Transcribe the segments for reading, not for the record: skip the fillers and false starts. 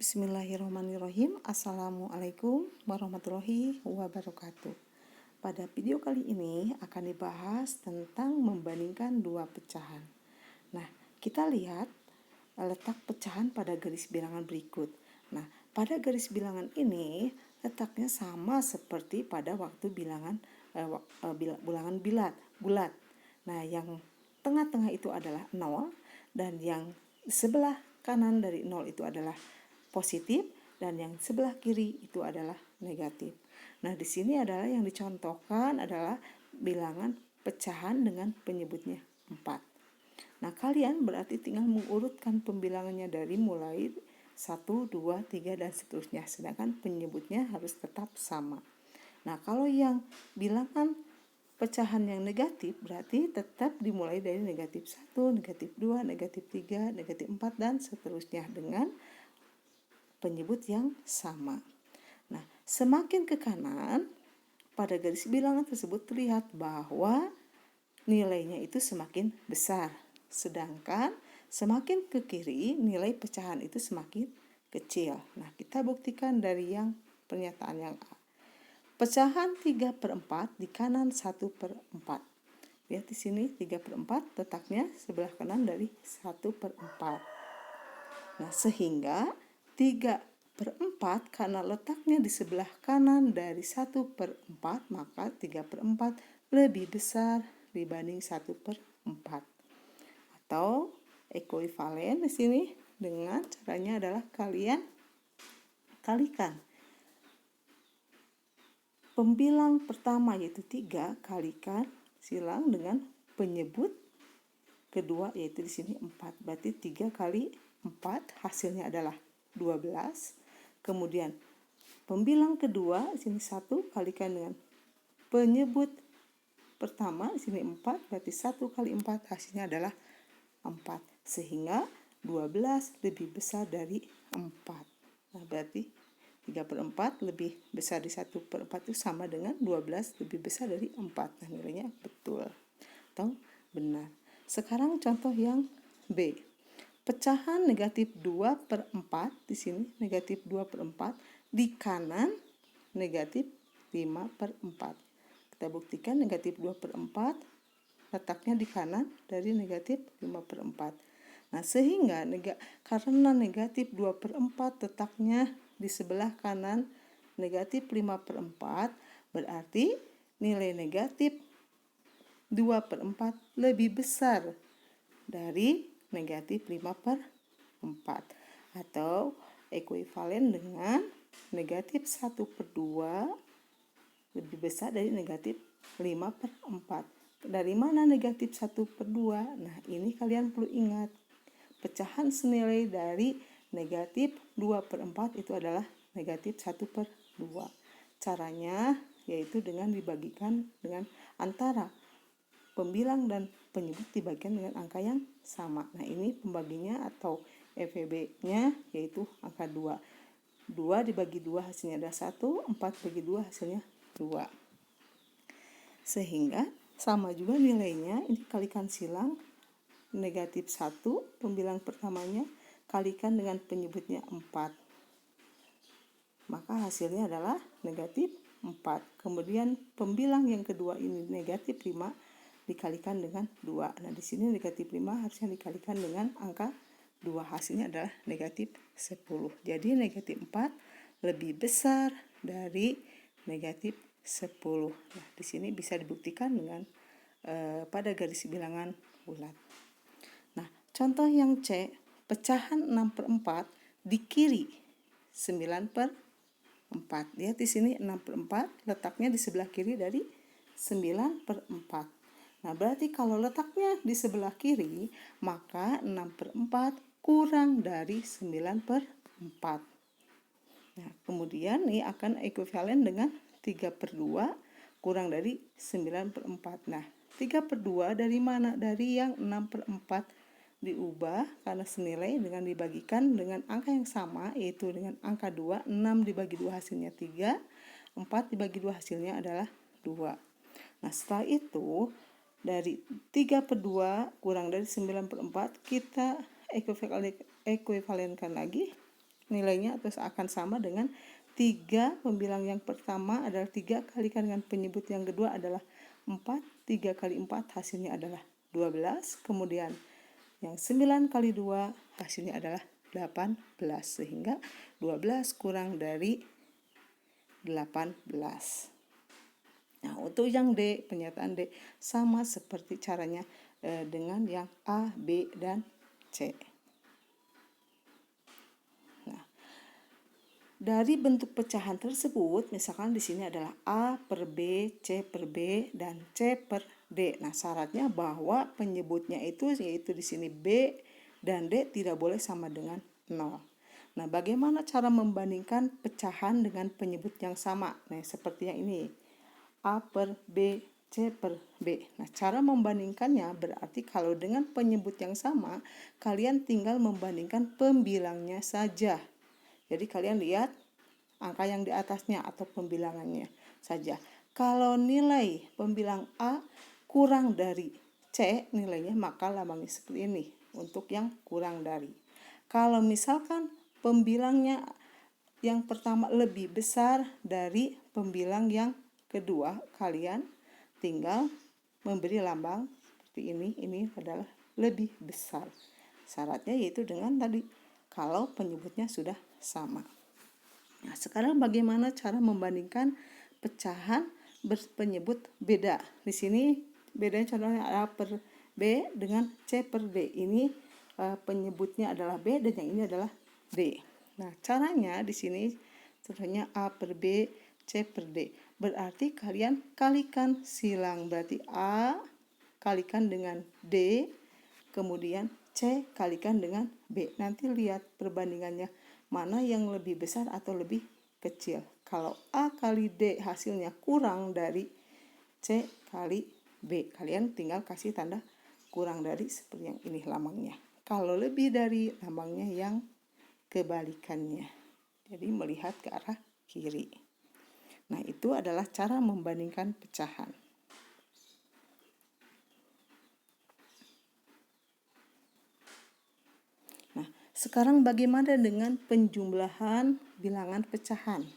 Bismillahirrahmanirrahim. Assalamualaikum warahmatullahi wabarakatuh. Pada video kali ini akan dibahas tentang membandingkan dua pecahan. Nah, kita lihat letak pecahan pada garis bilangan berikut. Nah, pada garis bilangan ini letaknya sama seperti pada waktu bilangan bulat. Nah, yang tengah-tengah itu adalah 0 dan yang sebelah kanan dari 0 itu adalah positif dan yang sebelah kiri itu adalah negatif. Nah, di sini adalah yang dicontohkan adalah bilangan pecahan dengan penyebutnya 4. Nah, kalian berarti tinggal mengurutkan pembilangannya dari mulai 1, 2, 3 dan seterusnya, sedangkan penyebutnya harus tetap sama. Nah, kalau yang bilangan pecahan yang negatif berarti tetap dimulai dari negatif 1, negatif 2, negatif 3, negatif 4 dan seterusnya dengan penyebut yang sama. Nah, semakin ke kanan pada garis bilangan tersebut terlihat bahwa nilainya itu semakin besar. Sedangkan semakin ke kiri nilai pecahan itu semakin kecil. Nah, kita buktikan dari yang pernyataan yang A. Pecahan 3/4 di kanan 1/4. Lihat di sini 3/4 letaknya sebelah kanan dari 1/4. Nah, sehingga 3/4 karena letaknya di sebelah kanan dari 1/4, maka 3/4 lebih besar dibanding 1/4. Atau ekuivalen di sini dengan caranya adalah kalian kalikan pembilang pertama yaitu 3 kalikan silang dengan penyebut kedua yaitu di sini 4. Berarti 3 kali 4 hasilnya adalah 12. Kemudian pembilang kedua di sini 1 kalikan dengan penyebut pertama di sini 4, berarti 1 kali 4 hasilnya adalah 4. Sehingga 12 lebih besar dari 4. Nah, berarti 3/4 lebih besar dari 1/4 itu sama dengan 12 lebih besar dari 4. Nah, nilainya betul atau benar. Sekarang contoh yang B. Pecahan negatif 2/4 di sini negatif 2/4 di kanan negatif 5/4. Kita buktikan negatif 2/4 letaknya di kanan dari negatif 5/4. Nah, sehingga karena negatif 2/4 letaknya di sebelah kanan negatif 5/4, berarti nilai negatif 2/4 lebih besar dari negatif 5/4 atau ekuivalen dengan negatif 1/2 lebih besar dari negatif 5/4. Dari mana negatif 1/2? Nah, ini kalian perlu ingat. Pecahan senilai dari negatif 2/4 itu adalah negatif 1/2. Caranya yaitu dengan dibagikan dengan antara pembilang dan penyebut dibagikan dengan angka yang sama. Nah, ini pembaginya atau EVB-nya yaitu angka 2. 2 dibagi 2 hasilnya adalah 1, 4 bagi 2 hasilnya 2. Sehingga sama juga nilainya, ini kalikan silang negatif 1, pembilang pertamanya kalikan dengan penyebutnya 4. Maka hasilnya adalah negatif 4. Kemudian pembilang yang kedua ini negatif 5 dikalikan dengan 2. Nah, di sini negatif 5 harusnya dikalikan dengan angka 2. Hasilnya adalah negatif 10. Jadi negatif 4 lebih besar dari negatif 10. Nah, di sini bisa dibuktikan dengan pada garis bilangan bulat. Nah, contoh yang C, pecahan 6/4 di kiri 9/4. Lihat di sini 6/4 letaknya di sebelah kiri dari 9/4. Nah, berarti kalau letaknya di sebelah kiri, maka 6/4 kurang dari 9/4. Nah, kemudian ini akan ekuivalen dengan 3/2 kurang dari 9/4. Nah, 3/2 dari mana? Dari yang 6/4 diubah karena senilai dengan dibagikan dengan angka yang sama yaitu dengan angka 2. 6 dibagi 2 hasilnya 3, 4 dibagi 2 hasilnya adalah 2. Nah, setelah itu dari 3/2 kurang dari 9/4 kita ekuivalenkan lagi nilainya atau akan sama dengan 3. Pembilang yang pertama adalah 3 kalikan dengan penyebut yang kedua adalah 4. 3 kali 4 hasilnya adalah 12. Kemudian yang 9 kali 2 hasilnya adalah 18. Sehingga 12 kurang dari 18. Nah, untuk yang D, pernyataan D sama seperti caranya dengan yang A, B, dan C. Nah, dari bentuk pecahan tersebut, misalkan di sini adalah A per B, C per B, dan C per D. Nah, syaratnya bahwa penyebutnya itu yaitu di sini B dan D tidak boleh sama dengan 0. Nah, bagaimana cara membandingkan pecahan dengan penyebut yang sama? Nah, seperti yang ini. A per B, C per B. Nah, cara membandingkannya berarti kalau dengan penyebut yang sama, kalian tinggal membandingkan pembilangnya saja. Jadi kalian lihat angka yang di atasnya atau pembilangannya saja. Kalau nilai pembilang A kurang dari C nilainya, maka lambangnya seperti ini untuk yang kurang dari. Kalau misalkan pembilangnya yang pertama lebih besar dari pembilang yang kedua, kalian tinggal memberi lambang seperti ini. Ini adalah lebih besar. Syaratnya yaitu dengan tadi kalau penyebutnya sudah sama. Nah, sekarang bagaimana cara membandingkan pecahan berpenyebut beda? Di sini bedanya contohnya A per B dengan C per D. Ini penyebutnya adalah B dan yang ini adalah D. Nah, caranya di sini contohnya A per B, C per D. Berarti kalian kalikan silang. Berarti A kalikan dengan D, kemudian C kalikan dengan B. Nanti lihat perbandingannya, mana yang lebih besar atau lebih kecil. Kalau A kali D hasilnya kurang dari C kali B, kalian tinggal kasih tanda kurang dari seperti yang ini lambangnya. Kalau lebih dari, lambangnya yang kebalikannya. Jadi melihat ke arah kiri. Nah, itu adalah cara membandingkan pecahan. Nah, sekarang bagaimana dengan penjumlahan bilangan pecahan?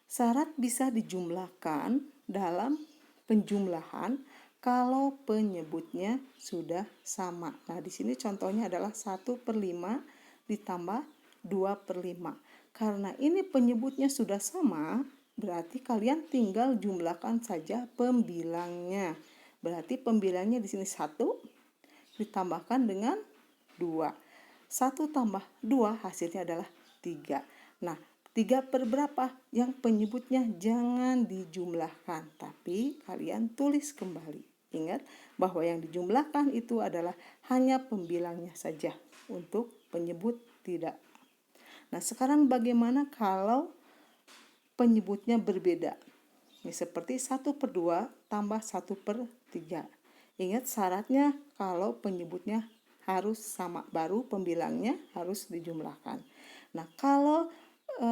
Syarat bisa dijumlahkan dalam penjumlahan kalau penyebutnya sudah sama. Nah, di sini contohnya adalah 1/5 ditambah 2/5. Karena ini penyebutnya sudah sama, berarti kalian tinggal jumlahkan saja pembilangnya. Berarti pembilangnya di sini 1 ditambahkan dengan 2. 1 tambah 2 hasilnya adalah 3. Nah, 3 per berapa? Yang penyebutnya jangan dijumlahkan, tapi kalian tulis kembali. Ingat bahwa yang dijumlahkan itu adalah hanya pembilangnya saja, untuk penyebut tidak. Nah, sekarang bagaimana kalau penyebutnya berbeda? Ini seperti 1/2 tambah 1/3. Ingat syaratnya kalau penyebutnya harus sama, baru pembilangnya harus dijumlahkan. Nah, kalau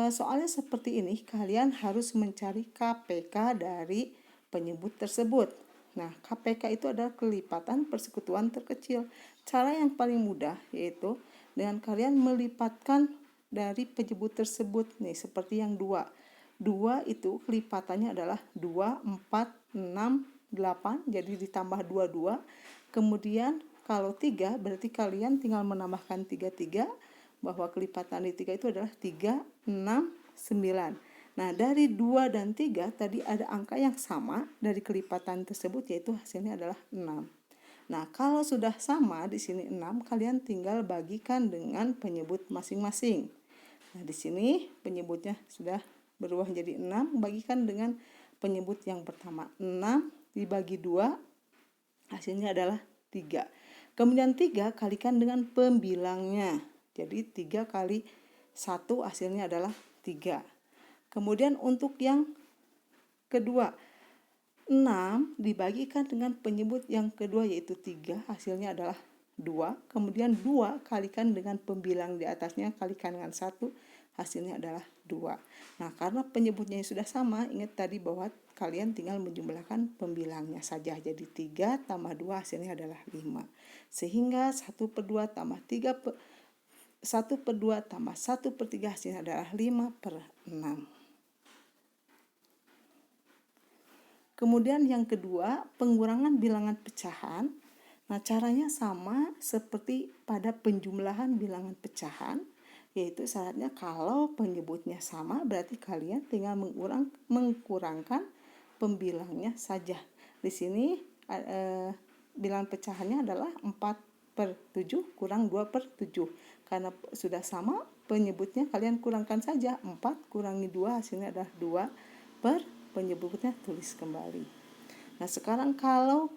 soalnya seperti ini, kalian harus mencari KPK dari penyebut tersebut. Nah, KPK itu adalah kelipatan persekutuan terkecil. Cara yang paling mudah yaitu dengan kalian melipatkan dari penyebut tersebut. Nih, seperti yang 2. 2 itu kelipatannya adalah 2, 4, 6, 8. Jadi ditambah 2. Kemudian kalau 3 berarti kalian tinggal menambahkan 3, bahwa kelipatan di 3 itu adalah 3, 6, 9. Nah, dari 2 dan 3 tadi ada angka yang sama dari kelipatan tersebut, yaitu hasilnya adalah 6. Nah, kalau sudah sama di sini 6, kalian tinggal bagikan dengan penyebut masing-masing. Nah, di sini penyebutnya sudah berubah menjadi 6, bagikan dengan penyebut yang pertama. 6 dibagi 2 hasilnya adalah 3. Kemudian 3 kalikan dengan pembilangnya. Jadi 3 kali 1 hasilnya adalah 3. Kemudian untuk yang kedua, 6 dibagikan dengan penyebut yang kedua yaitu 3, hasilnya adalah 2. Kemudian 2 kalikan dengan pembilang di atasnya, kalikan dengan 1, hasilnya adalah 2. Nah, karena penyebutnya sudah sama, ingat tadi bahwa kalian tinggal menjumlahkan pembilangnya saja. Jadi 3 tambah 2 hasilnya adalah 5. Sehingga 1/2 tambah 3 1/2 tambah 1/3 hasilnya adalah 5/6. Kemudian yang kedua, pengurangan bilangan pecahan. Nah, caranya sama seperti pada penjumlahan bilangan pecahan, yaitu syaratnya kalau penyebutnya sama berarti kalian tinggal mengkurangkan pembilangnya saja. Di sini bilangan pecahannya adalah 4/7 kurang 2/7. Karena sudah sama penyebutnya, kalian kurangkan saja. 4 kurangi 2 hasilnya adalah 2 penyebutnya tulis kembali. Nah, sekarang kalau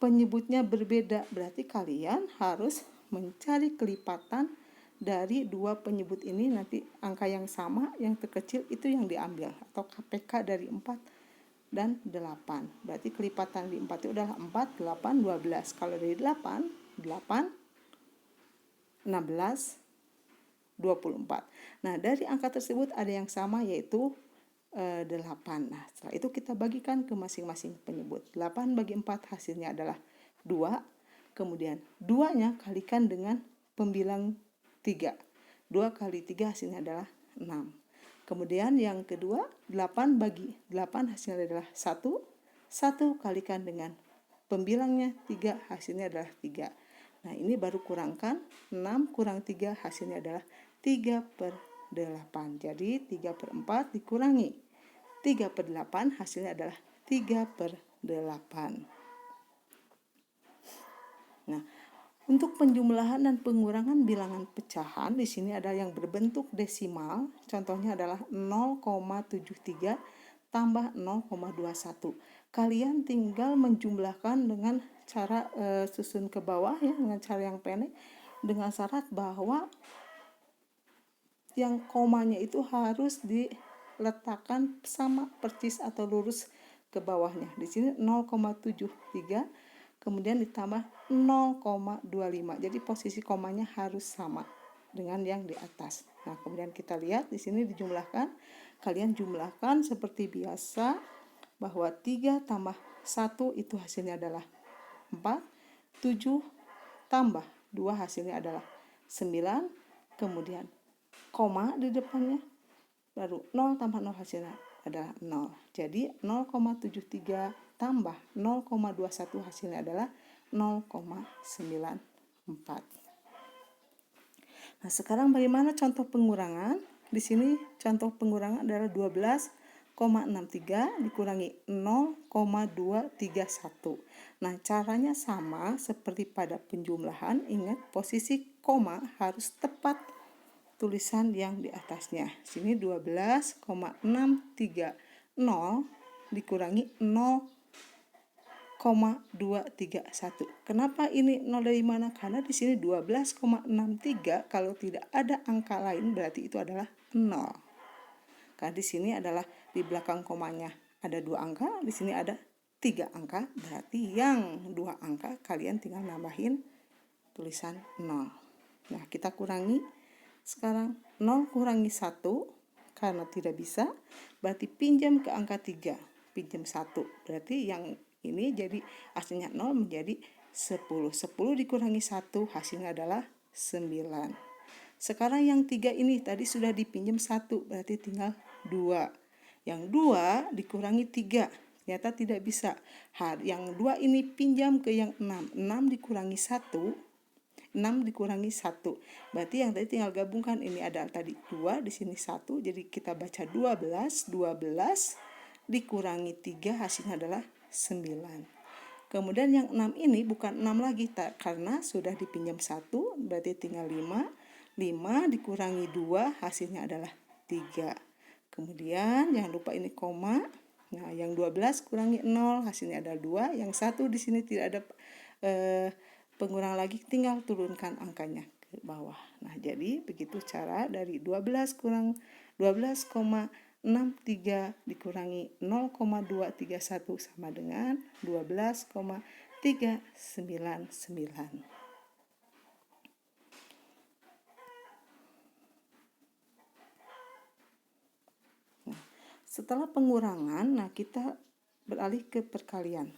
penyebutnya berbeda berarti kalian harus mencari kelipatan dari dua penyebut ini. Nanti angka yang sama yang terkecil itu yang diambil, atau KPK dari 4 dan 8. Berarti kelipatan di 4 itu adalah 4, 8, 12. Kalau dari 8, 16, 24. Nah, dari angka tersebut ada yang sama, yaitu 8. Nah, setelah itu kita bagikan ke masing-masing penyebut. 8 bagi 4 hasilnya adalah 2. Kemudian 2-nya kalikan dengan pembilang 3. 2 kali 3 hasilnya adalah 6. Kemudian yang kedua, 8 bagi 8 hasilnya adalah 1. 1 kalikan dengan pembilangnya 3 hasilnya adalah 3. Nah, ini baru kurangkan. 6 kurang 3 hasilnya adalah 3/8. Jadi 3/4 dikurangi 3/8 hasilnya adalah 3/8. Nah, untuk penjumlahan dan pengurangan bilangan pecahan di sini ada yang berbentuk desimal. Contohnya adalah 0,73 tambah 0,21. Kalian tinggal menjumlahkan dengan cara susun ke bawah ya, dengan cara yang pendek, dengan syarat bahwa yang komanya itu harus diletakkan sama persis atau lurus ke bawahnya. Di sini 0,73 kemudian ditambah 0,25. Jadi posisi komanya harus sama dengan yang di atas. Nah, kemudian kita lihat di sini dijumlahkan. Kalian jumlahkan seperti biasa bahwa 3 tambah 1 itu hasilnya adalah 4. 7 tambah 2 hasilnya adalah 9. Kemudian koma di depannya, baru 0 tambah 0 hasilnya adalah 0. Jadi 0,73 tambah 0,21 hasilnya adalah 0,94. Nah, sekarang bagaimana contoh pengurangan? Di sini contoh pengurangan adalah 12,63 dikurangi 0,231. Nah, caranya sama seperti pada penjumlahan. Ingat, posisi koma harus tepat tulisan yang di atasnya. Sini 12,630 dikurangi 0,231. Kenapa ini 0 dari mana? Karena di sini 12,63 kalau tidak ada angka lain berarti itu adalah 0. Karena di sini adalah di belakang komanya ada 2 angka, di sini ada 3 angka, berarti yang 2 angka kalian tinggal nambahin tulisan 0. Nah, kita kurangi. Sekarang 0 kurangi 1 karena tidak bisa, berarti pinjam ke angka 3, pinjam 1. Berarti yang ini jadi aslinya 0 menjadi 10. 10 dikurangi 1 hasilnya adalah 9. Sekarang yang 3 ini tadi sudah dipinjam 1, berarti tinggal 2. Yang 2 dikurangi 3, ternyata tidak bisa. Yang 2 ini pinjam ke yang 6. 6 dikurangi 1, 6 dikurangi 1. Berarti yang tadi tinggal gabungkan. Ini ada tadi 2, di sini 1. Jadi kita baca 12. 12 dikurangi 3 hasilnya adalah 9. Kemudian yang 6 ini bukan 6 lagi karena sudah dipinjam 1, berarti tinggal 5. 5 dikurangi 2 hasilnya adalah 3. Kemudian jangan lupa ini koma. Nah, yang 12 kurangi 0 hasilnya adalah 2. Yang 1 di sini tidak ada pengurang lagi, tinggal turunkan angkanya ke bawah. Nah, jadi begitu cara dari 12 kurang 12,63 dikurangi 0,231 sama dengan 12,399. Nah, setelah pengurangan, nah kita beralih ke perkalian.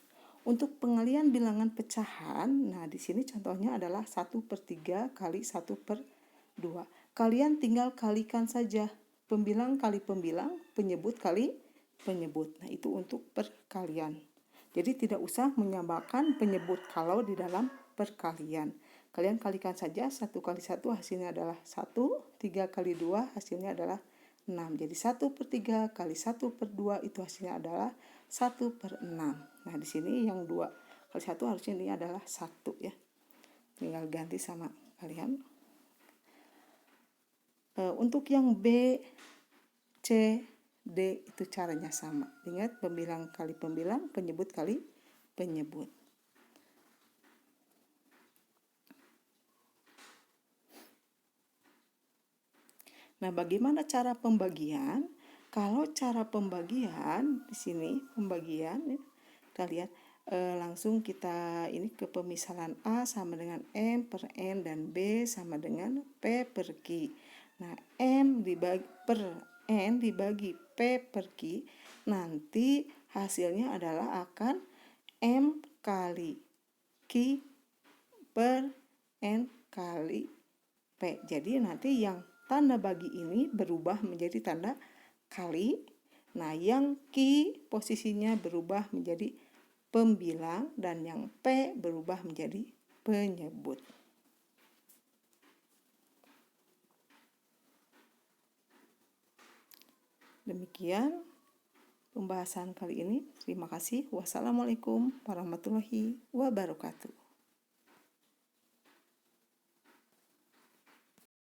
Untuk pengalian bilangan pecahan, nah di sini contohnya adalah 1/3 kali 1/2. Kalian tinggal kalikan saja. Pembilang kali pembilang, penyebut kali penyebut. Nah, itu untuk perkalian. Jadi tidak usah menyamakan penyebut kalau di dalam perkalian. Kalian kalikan saja 1 kali 1 hasilnya adalah 1, 3 kali 2 hasilnya adalah 6. Jadi 1/3 kali 1/2 itu hasilnya adalah 1/6. Nah, di sini yang 2 kali 1 harusnya ini adalah 1 ya. Tinggal ganti sama kalian. Untuk yang B, C, D itu caranya sama. Ingat, pembilang kali pembilang, penyebut kali penyebut. Nah, bagaimana cara pembagian? Kalau cara pembagian di sini pembagian ya, kita lihat langsung kita ini ke pemisalan A sama dengan M per N dan B sama dengan P per Q. Nah, M dibagi per N dibagi P per Q, nanti hasilnya adalah akan M kali Q per N kali P. Jadi nanti yang tanda bagi ini berubah menjadi tanda kali. Nah, yang Q posisinya berubah menjadi pembilang dan yang P berubah menjadi penyebut. Demikian pembahasan kali ini. Terima kasih. Wassalamualaikum warahmatullahi wabarakatuh.